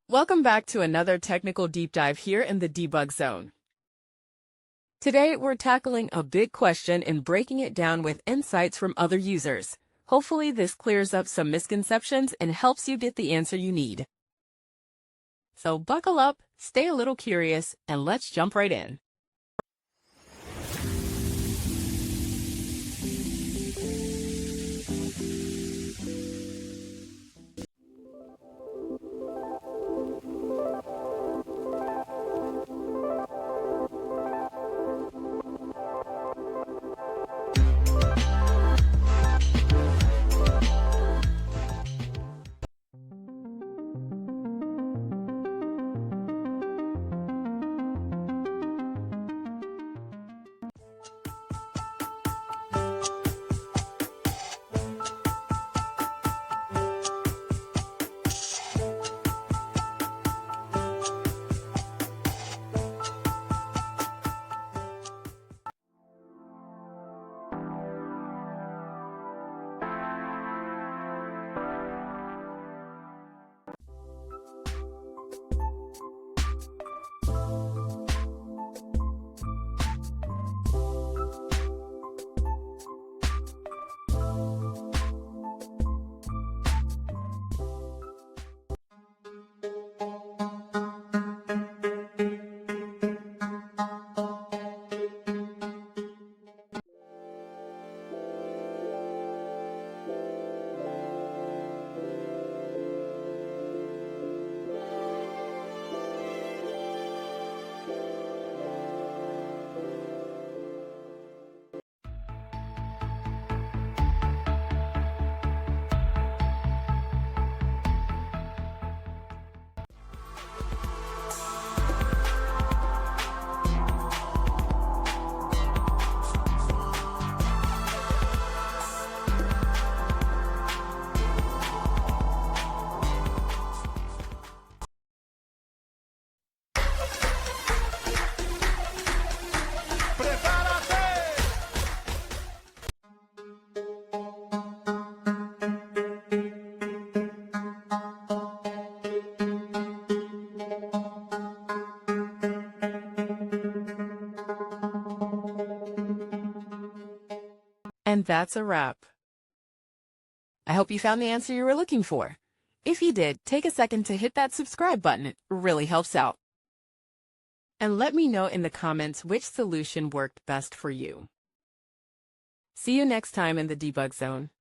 Welcome back to another technical deep dive here in the debug zone. Today, we're tackling a big question and breaking it down with insights from other users. Hopefully, this clears up some misconceptions and helps you get the answer you need. So buckle up, stay a little curious, and let's jump right in. And that's a wrap. I hope you found the answer you were looking for. If you did, take a second to hit that subscribe button. It really helps out. And let me know in the comments which solution worked best for you. See you next time in the debug zone.